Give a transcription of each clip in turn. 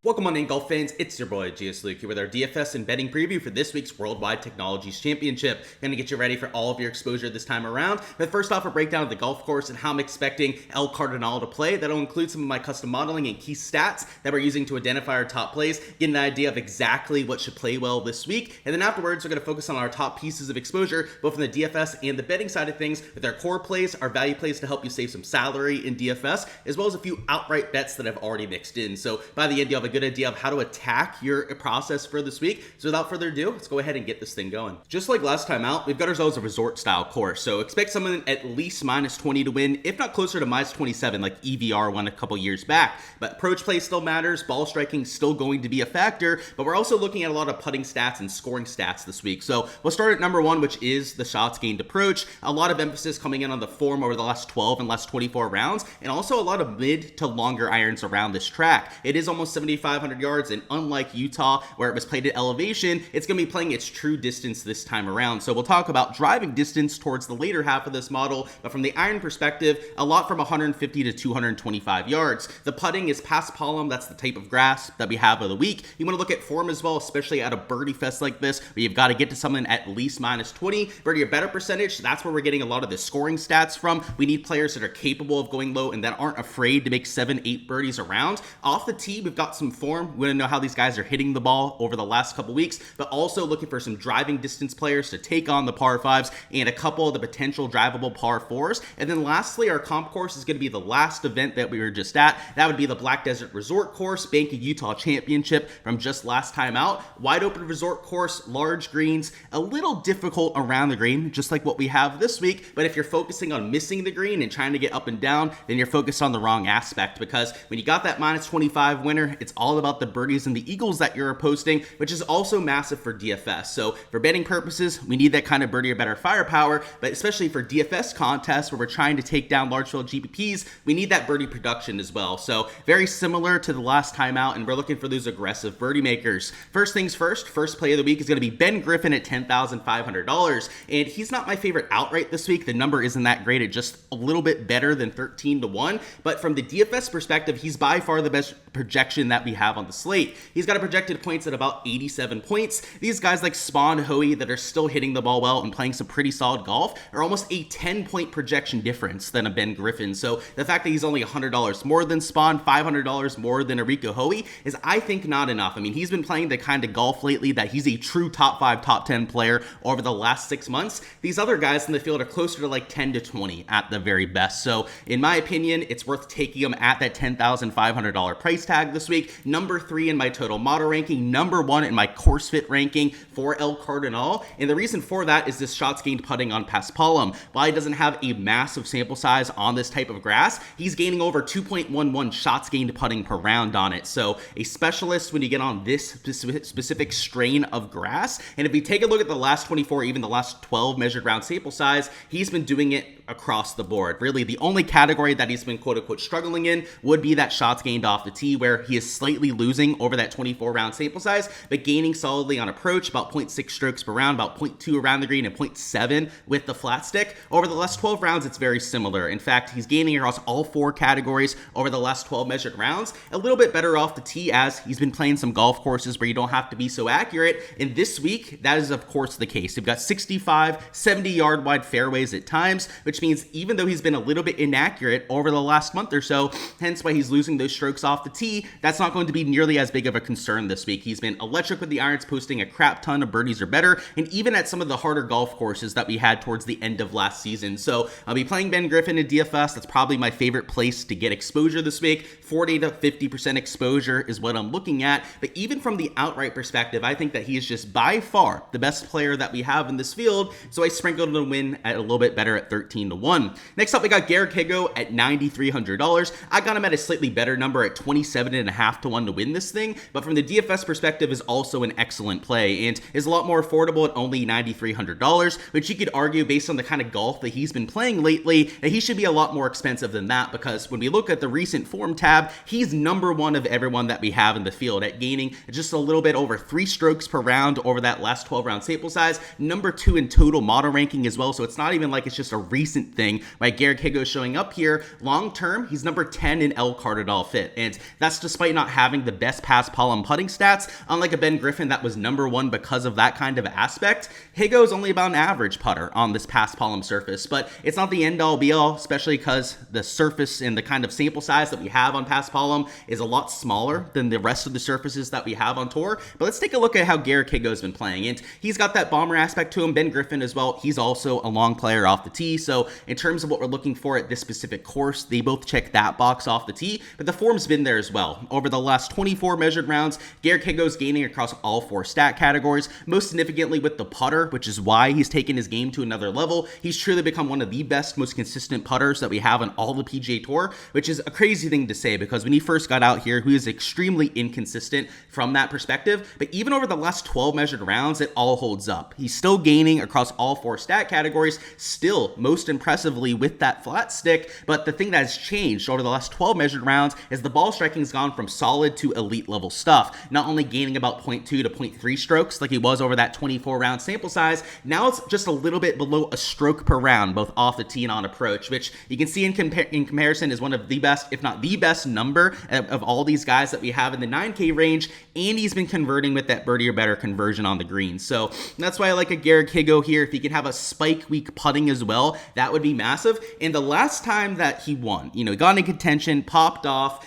Welcome on in, golf fans. It's your boy Gsluke here with our DFS and betting preview for this week's Worldwide Technologies Championship. Going to get you ready for all of your exposure this time around. But first off, a breakdown of the golf course and how I'm expecting Cardonal to play. That'll include some of my custom modeling and key stats that we're using to identify our top plays, get an idea of exactly what should play well this week. And then afterwards, we're going to focus on our top pieces of exposure, both from the DFS and the betting side of things, with our core plays, our value plays to help you save some salary in DFS, as well as a few outright bets that I've already mixed in. So by the end, you'll have a good idea of how to attack your process for this week. So without further ado, let's go ahead and get this thing going. Just like last time out, we've got ourselves a resort style course. So expect someone at least minus 20 to win, if not closer to minus 27 like EVR won a couple years back. But approach play still matters, ball striking still going to be a factor, but we're also looking at a lot of putting stats and scoring stats this week. So we'll start at number one, which is the shots gained approach. A lot of emphasis coming in on the form over the last 12 and last 24 rounds, and also a lot of mid to longer irons around this track. It is almost 7,500 yards, and unlike Utah, where it was played at elevation, it's going to be playing its true distance this time around. So we'll talk about driving distance towards the later half of this model, but from the iron perspective, a lot from 150 to 225 yards. The putting is past palm. That's the type of grass that we have of the week. You want to look at form as well, especially at a birdie fest like this, where you've got to get to something at least minus 20. Birdie or better percentage, that's where we're getting a lot of the scoring stats from. We need players that are capable of going low and that aren't afraid to make 7-8 birdies around. Off the tee, we've got some form. We want to know how these guys are hitting the ball over the last couple weeks, but also looking for some driving distance players to take on the par fives and a couple of the potential drivable par fours. And then lastly, our comp course is going to be the last event that we were just at. That would be the Black Desert Resort Course, Bank of Utah Championship from just last time out. Wide open resort course, large greens, a little difficult around the green, just like what we have this week. But if you're focusing on missing the green and trying to get up and down, then you're focused on the wrong aspect, because when you got that minus 25 winner, it's all about the birdies and the eagles that you're posting, which is also massive for DFS. So for betting purposes, we need that kind of birdie or better firepower, but especially for DFS contests where we're trying to take down large field GPPs, we need that birdie production as well. So very similar to the last time out, and we're looking for those aggressive birdie makers. First things first play of the week is going to be Ben Griffin at $10,500, and he's not my favorite outright this week. The number isn't that great. It's just a little bit better than 13 to 1, but from the DFS perspective, he's by far the best projection that we have on the slate. He's got a projected points at about 87 points. These guys like Spawn, Hoey, that are still hitting the ball well and playing some pretty solid golf are almost a 10-point projection difference than a Ben Griffin. So the fact that he's only $100 more than Spawn, $500 more than Rico Hoey is, I think, not enough. I mean, he's been playing the kind of golf lately that he's a true top 5, top 10 player over the last 6 months. These other guys in the field are closer to like 10 to 20 at the very best. So in my opinion, it's worth taking him at that $10,500 price tag this week. Number 3 in my total model ranking, number 1 in my course fit ranking for Cardonal. And the reason for that is this shots gained putting on Paspalum. While he doesn't have a massive sample size on this type of grass, he's gaining over 2.11 shots gained putting per round on it. So a specialist when you get on this specific strain of grass. And if we take a look at the last 24, even the last 12 measured round sample size, he's been doing it across the board. Really, the only category that he's been quote-unquote struggling in would be that shots gained off the tee, where he is slightly losing over that 24 round sample size, but gaining solidly on approach, about 0.6 strokes per round, about 0.2 around the green, and 0.7 with the flat stick. Over the last 12 rounds, it's very similar. In fact, he's gaining across all 4 categories over the last 12 measured rounds. A little bit better off the tee, as he's been playing some golf courses where you don't have to be so accurate. And this week, that is of course the case. We've got 65, 70 yard wide fairways at times, which means even though he's been a little bit inaccurate over the last month or so, hence why he's losing those strokes off the tee, that's not going to be nearly as big of a concern this week. He's been electric with the irons, posting a crap ton of birdies or better, and even at some of the harder golf courses that we had towards the end of last season. So I'll be playing Ben Griffin in DFS. That's probably my favorite place to get exposure this week. 40 to 50% exposure is what I'm looking at. But even from the outright perspective, I think that he is just by far the best player that we have in this field. So I sprinkled him to win at a little bit better at 13 to 1. Next up, we got Garrick Higgo at $9,300. I got him at a slightly better number at 27.5 to 1 to win this thing, but from the DFS perspective is also an excellent play and is a lot more affordable at only $9,300, which you could argue based on the kind of golf that he's been playing lately that he should be a lot more expensive than that, because when we look at the recent form tab, he's number 1 of everyone that we have in the field at gaining just a little bit over 3 strokes per round over that last 12 round sample size, number 2 in total model ranking as well. So it's not even like it's just a recent thing by Garrick Higgo showing up here. Long term, he's number 10 in Cardonal fit, and that's despite not having the best pass-palm putting stats, unlike a Ben Griffin that was number one because of that kind of aspect. Higgo is only about an average putter on this pass-palm surface, but it's not the end-all be-all, especially because the surface and the kind of sample size that we have on pass-palm is a lot smaller than the rest of the surfaces that we have on tour. But let's take a look at how Garrick Higgo has been playing, and he's got that bomber aspect to him. Ben Griffin as well, he's also a long player off the tee, so in terms of what we're looking for at this specific course, they both check that box off the tee, but the form's been there as well. Over the last 24 measured rounds, Garrick Higgo's gaining across all 4 stat categories, most significantly with the putter, which is why he's taken his game to another level. He's truly become one of the best, most consistent putters that we have on all the PGA Tour, which is a crazy thing to say because when he first got out here, he was extremely inconsistent from that perspective, but even over the last 12 measured rounds, it all holds up. He's still gaining across all 4 stat categories, still most impressively with that flat stick, but the thing that has changed over the last 12 measured rounds is the ball striking has gone from solid to elite level stuff, not only gaining about 0.2 to 0.3 strokes like he was over that 24 round sample size, now it's just a little bit below a stroke per round, both off the tee and on approach, which you can see in comparison is one of the best, if not the best number of all these guys that we have in the 9K range, and he's been converting with that birdie or better conversion on the green. So that's why I like a Garrick Higgo here. If he can have a spike week putting as well, that would be massive. And the last time that he won, he got in contention, popped off,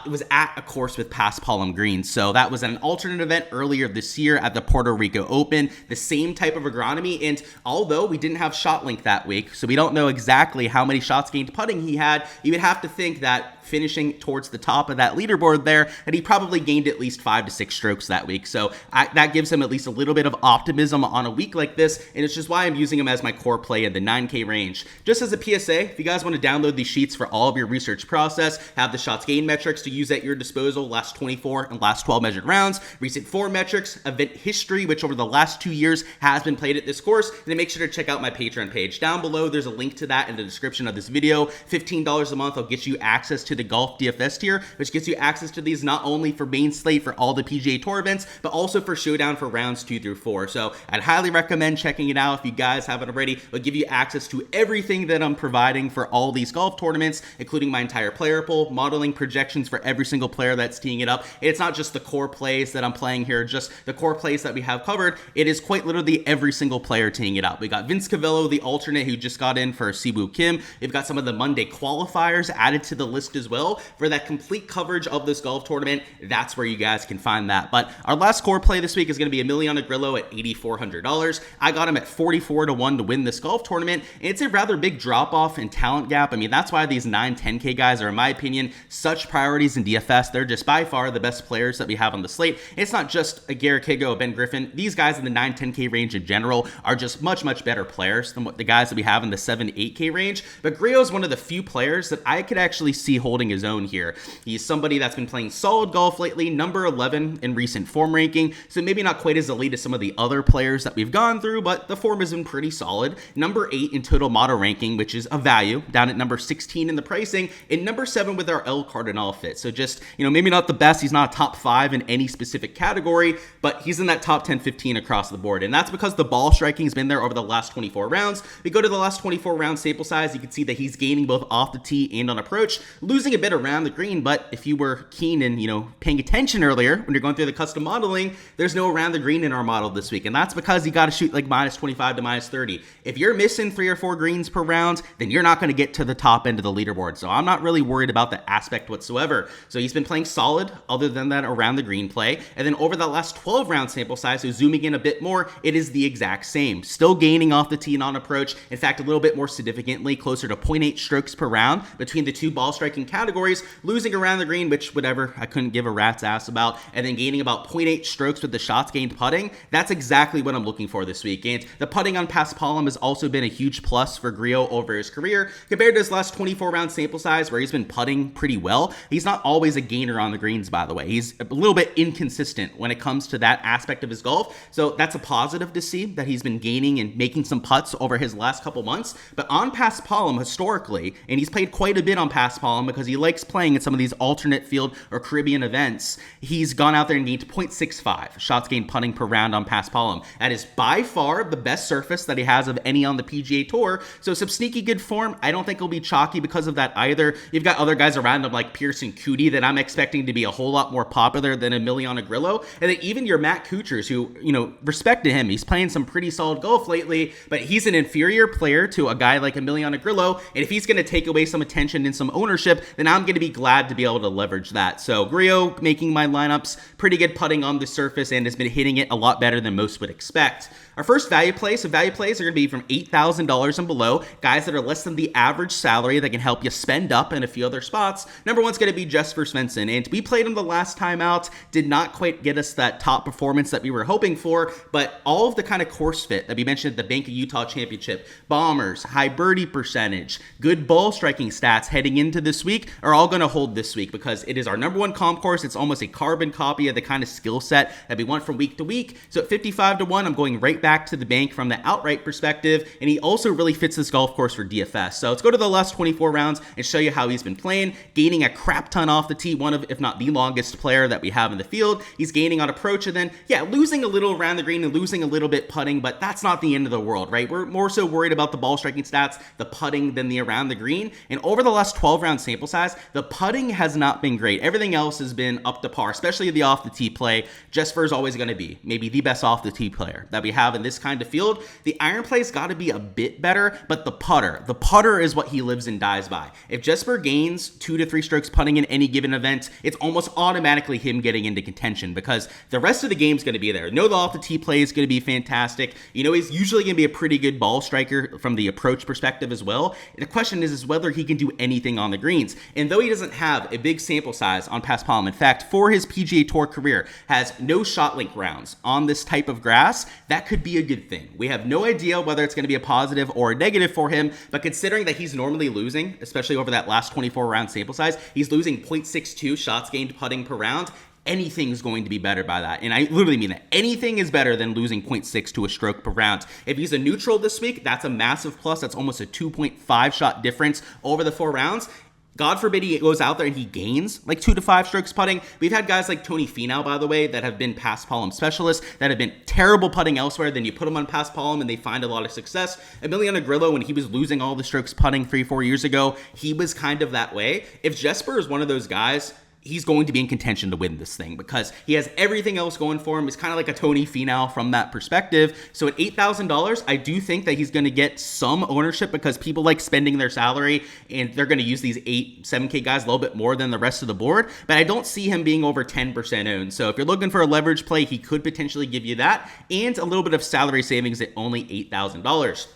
it was at a course with pass-palm greens. So that was an alternate event earlier this year at the Puerto Rico Open, the same type of agronomy. And although we didn't have shot link that week, so we don't know exactly how many shots gained putting he had, you would have to think that finishing towards the top of that leaderboard there, that he probably gained at least 5 to 6 strokes that week. So that gives him at least a little bit of optimism on a week like this, and it's just why I'm using him as my core play in the 9K range. Just as a PSA, if you guys want to download these sheets for all of your research process, have the shots gained metrics to use at your disposal, last 24 and last 12 measured rounds, recent form metrics, event history, which over the last 2 years has been played at this course, then make sure to check out my Patreon page. Down below, there's a link to that in the description of this video. $15 a month will get you access to the Golf DFS tier, which gets you access to these not only for main slate for all the PGA Tour events, but also for Showdown for rounds 2 through 4. So I'd highly recommend checking it out if you guys haven't already. It'll give you access to everything that I'm providing for all these golf tournaments, including my entire player pool, modeling projections for every single player that's teeing it up. It's not just the core plays that I'm playing here, just the core plays that we have covered. It is quite literally every single player teeing it up. We got Vince Cavillo, the alternate who just got in for Siwoo Kim. We've got some of the Monday qualifiers added to the list as well. For that complete coverage of this golf tournament, that's where you guys can find that. But our last core play this week is going to be a Milliona Grillo at $8,400. I got him at 44 to 1 to win this golf tournament. It's a rather big drop off in talent gap. I mean, that's why these 9-10K guys are, in my opinion, such priorities in DFS. They're just by far the best players that we have on the slate. It's not just a Garrick Higgo, Ben Griffin. These guys in the 9-10K range in general are just much, much better players than what the guys that we have in the 7-8K range. But Grillo is one of the few players that I could actually see holding his own here. He's somebody that's been playing solid golf lately, number 11 in recent form ranking, so maybe not quite as elite as some of the other players that we've gone through, but the form has been pretty solid. Number 8 in total model ranking, which is a value, down at number 16 in the pricing, and number 7 with our El Cardonal fit. So just, maybe not the best, he's not a top 5 in any specific category, but he's in that top 10, 15 across the board, and that's because the ball striking has been there over the last 24 rounds. We go to the last 24 round sample size, you can see that he's gaining both off the tee and on approach, losing a bit around the green, but if you were keen and, paying attention earlier when you're going through the custom modeling, there's no around the green in our model this week, and that's because you got to shoot like minus 25 to minus 30. If you're missing 3 or 4 greens per round, then you're not going to get to the top end of the leaderboard, so I'm not really worried about that aspect whatsoever. So he's been playing solid other than that around the green play, and then over the last 12 round sample size, so zooming in a bit more, it is the exact same. Still gaining off the tee and on approach, in fact a little bit more significantly, closer to 0.8 strokes per round between the two ball striking categories, losing around the green, which whatever, I couldn't give a rat's ass about, and then gaining about 0.8 strokes with the shots gained putting. That's exactly what I'm looking for this week, and the putting on pass-palm has also been a huge plus for Grillo over his career. Compared to his last 24 round sample size where he's been putting pretty well, he's not always a gainer on the greens, by the way. He's a little bit inconsistent when it comes to that aspect of his golf, so that's a positive to see that he's been gaining and making some putts over his last couple months. But on pass-palm historically, and he's played quite a bit on pass-palm because because he likes playing in some of these alternate field or Caribbean events. He's gone out there and gained 0.65 shots gained putting per round on Paspalum. That is by far the best surface that he has of any on the PGA Tour. So some sneaky good form. I don't think he'll be chalky because of that either. You've got other guys around him like Pearson Cootie that I'm expecting to be a whole lot more popular than a Milliona Grillo. And then even your Matt Kuchars, who, respect to him. He's playing some pretty solid golf lately, but he's an inferior player to a guy like a Milliona Grillo. And if he's going to take away some attention and some ownership, then I'm going to be glad to be able to leverage that. So Grillo making my lineups, pretty good putting on the surface and has been hitting it a lot better than most would expect. Our first value play, so value plays are going to be from $8,000 and below, guys that are less than the average salary that can help you spend up in a few other spots. Number one's going to be Jesper Svensson, and we played him the last time out, did not quite get us that top performance that we were hoping for, but all of the kind of course fit that we mentioned at the Bank of Utah Championship, bombers, high birdie percentage, good ball striking stats heading into this week are all going to hold this week because it is our number one comp course. It's almost a carbon copy of the kind of skill set that we want from week to week. So at 55 to 1, I'm going right back to the bank from the outright perspective, and he also really fits this golf course for DFS. So let's go to the last 24 rounds and show you how he's been playing, gaining a crap ton off the tee, one of, if not the longest player that we have in the field. He's gaining on approach and then, losing a little around the green and losing a little bit putting, but that's not the end of the world, right? We're more so worried about the ball striking stats, the putting, than the around the green. And over the last 12 round sample size, the putting has not been great. Everything else has been up to par, especially the off the tee play. Jesper is always going to be maybe the best off the tee player that we have in this kind of field. The iron play's got to be a bit better, but the putter is what he lives and dies by. If Jesper gains 2 to 3 strokes putting in any given event, it's almost automatically him getting into contention because the rest of the game's going to be there. The off the tee play is going to be fantastic. He's usually going to be a pretty good ball striker from the approach perspective as well. The question is whether he can do anything on the greens. And though he doesn't have a big sample size on Paspalum, in fact, for his PGA Tour career, has no shot link rounds on this type of grass, that could be a good thing. We have no idea whether it's going to be a positive or a negative for him, but considering that he's normally losing, especially over that last 24 round sample size, he's losing 0.62 shots gained putting per round. Anything's going to be better by that. And I literally mean that. Anything is better than losing 0.6 to a stroke per round. If he's a neutral this week, that's a massive plus. That's almost a 2.5 shot difference over the 4 rounds. God forbid he goes out there and he gains like 2 to 5 strokes putting. We've had guys like Tony Finau, by the way, that have been Paspalum specialists, that have been terrible putting elsewhere. Then you put them on Paspalum and they find a lot of success. Milliona Grillo, when he was losing all the strokes putting 3-4 years ago, he was kind of that way. If Jesper is one of those guys, he's going to be in contention to win this thing because he has everything else going for him. He's kind of like a Tony Finau from that perspective. So at $8,000, I do think that he's going to get some ownership because people like spending their salary and they're going to use these 7K guys a little bit more than the rest of the board. But I don't see him being over 10% owned. So if you're looking for a leverage play, he could potentially give you that and a little bit of salary savings at only $8,000.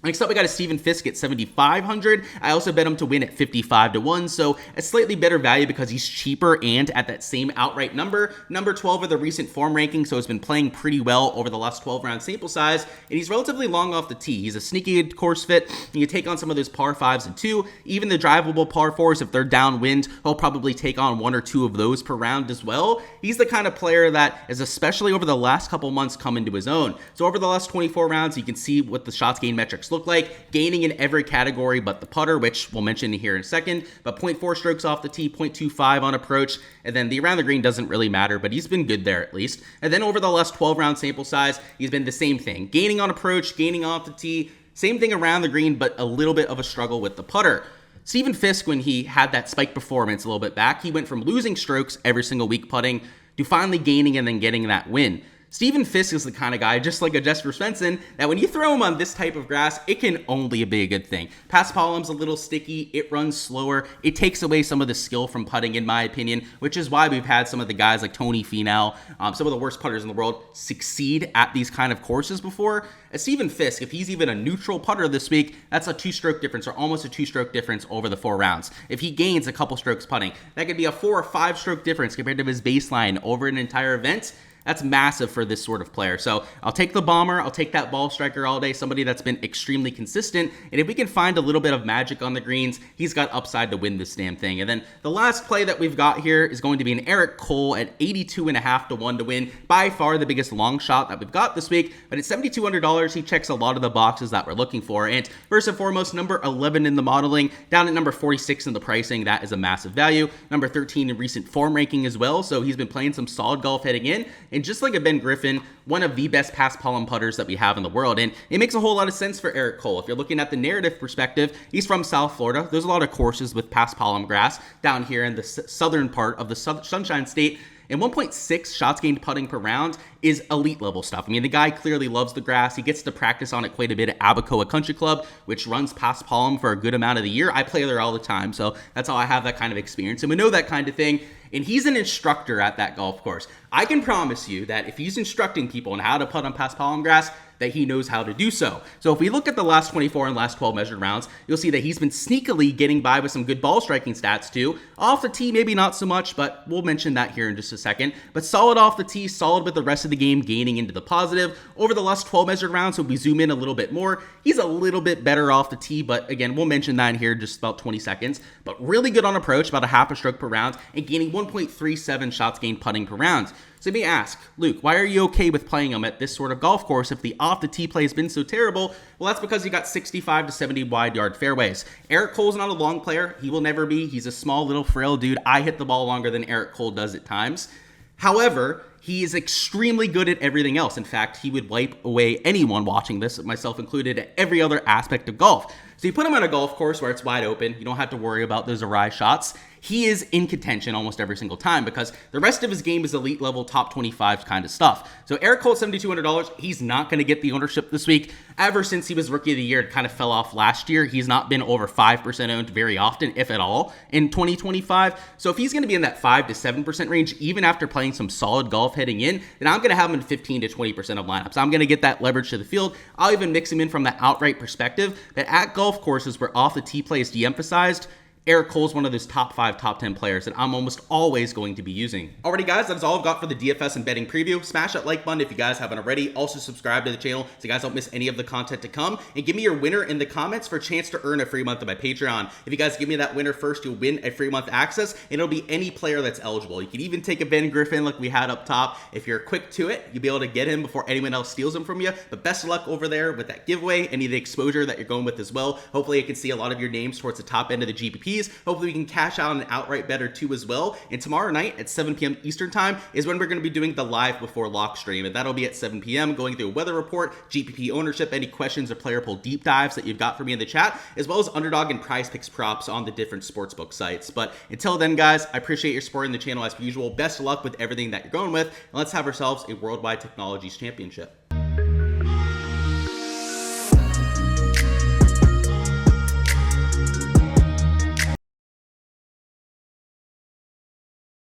Next up, we got a Stephen Fisk at 7,500. I also bet him to win at 55 to 1, so a slightly better value because he's cheaper and at that same outright number. Number 12 of the recent form ranking, so he's been playing pretty well over the last 12 round sample size, and he's relatively long off the tee. He's a sneaky course fit. You take on some of those par 5s and 2, even the drivable par 4s, if they're downwind, he'll probably take on 1 or 2 of those per round as well. He's the kind of player that is, especially over the last couple months, come into his own. So over the last 24 rounds, you can see what the shots gain metrics look like, gaining in every category but the putter, which we'll mention here in a second, but 0.4 strokes off the tee, 0.25 on approach, and then the around the green doesn't really matter, but he's been good there at least. And then over the last 12 round sample size, he's been the same thing, gaining on approach, gaining off the tee, same thing around the green, but a little bit of a struggle with the putter. Stephen Fisk, when he had that spike performance a little bit back, he went from losing strokes every single week putting to finally gaining and then getting that win. Stephen Fisk is the kind of guy, just like a Jesper Svensson, that when you throw him on this type of grass, it can only be a good thing. Paspalum's a little sticky, it runs slower, it takes away some of the skill from putting, in my opinion, which is why we've had some of the guys like Tony Finau, some of the worst putters in the world, succeed at these kind of courses before. Stephen Fisk, if he's even a neutral putter this week, that's a 2-stroke difference, or almost a 2-stroke difference over the 4 rounds. If he gains a couple strokes putting, that could be a 4 or 5-stroke difference compared to his baseline over an entire event. That's massive for this sort of player. So I'll take the bomber. I'll take that ball striker all day, somebody that's been extremely consistent. And if we can find a little bit of magic on the greens, he's got upside to win this damn thing. And then the last play that we've got here is going to be an Garrick Higgo at 82.5 to 1 to win. By far the biggest long shot that we've got this week. But at $7,200, he checks a lot of the boxes that we're looking for. And first and foremost, number 11 in the modeling, down at number 46 in the pricing. That is a massive value. Number 13 in recent form ranking as well. So he's been playing some solid golf heading in. And just like a Ben Griffin, one of the best past palm putters that we have in the world. And it makes a whole lot of sense for Garrick Higgo. If you're looking at the narrative perspective, he's from South Florida. There's a lot of courses with past palm grass down here in the southern part of the Sunshine State. And 1.6 shots gained putting per round is elite level stuff. I mean, the guy clearly loves the grass. He gets to practice on it quite a bit at Abacoa Country Club, which runs past Palm for a good amount of the year. I play there all the time, so that's how I have that kind of experience. And we know that kind of thing. And he's an instructor at that golf course. I can promise you that if he's instructing people on how to putt on past palm grass, that he knows how to do so. So if we look at the last 24 and last 12 measured rounds, you'll see that he's been sneakily getting by with some good ball striking stats too. Off the tee, maybe not so much, but we'll mention that here in just a second. But solid off the tee, solid with the rest of the game, gaining into the positive. Over the last 12 measured rounds, so if we zoom in a little bit more, he's a little bit better off the tee, but again, we'll mention that in here in just about 20 seconds. But really good on approach, about a half a stroke per round, and gaining 1.37 shots gained putting per round. So you may ask, Luke, why are you okay with playing him at this sort of golf course if the off-the-tee play has been so terrible? Well, that's because you got 65 to 70 wide-yard fairways. Garrick Higgo's not a long player. He will never be. He's a small, little, frail dude. I hit the ball longer than Garrick Higgo does at times. However, he is extremely good at everything else. In fact, he would wipe away anyone watching this, myself included, at every other aspect of golf. So you put him on a golf course where it's wide open. You don't have to worry about those awry shots. He is in contention almost every single time because the rest of his game is elite level, top 25 kind of stuff. So Garrick Higgo, $7,200, he's not going to get the ownership this week. Ever since he was Rookie of the Year, it kind of fell off last year. He's not been over 5% owned very often, if at all, in 2025. So if he's going to be in that 5 to 7% range, even after playing some solid golf heading in, then I'm going to have him in 15 to 20% of lineups. I'm going to get that leverage to the field. I'll even mix him in from the outright perspective that at golf courses where off the tee play is de-emphasized, Garrick Higgo's one of those top 5, top 10 players that I'm almost always going to be using. Alrighty guys, that's all I've got for the DFS and betting preview. Smash that like button if you guys haven't already. Also subscribe to the channel so you guys don't miss any of the content to come. And give me your winner in the comments for a chance to earn a free month of my Patreon. If you guys give me that winner first, you'll win a free month access, and it'll be any player that's eligible. You can even take a Ben Griffin like we had up top. If you're quick to it, you'll be able to get him before anyone else steals him from you. But best of luck over there with that giveaway, any of the exposure that you're going with as well. Hopefully I can see a lot of your names towards the top end of the GPPs. Hopefully we can cash out an outright better too as well. And tomorrow night at 7 p.m. Eastern time is when we're going to be doing the live before lock stream, and that'll be at 7 p.m. going through a weather report, GPP ownership, any questions or player pool deep dives that you've got for me in the chat, as well as underdog and prize picks props on the different sportsbook sites. But until then guys, I appreciate your support in the channel as usual. Best of luck with everything that you're going with, and let's have ourselves a Worldwide Technologies Championship.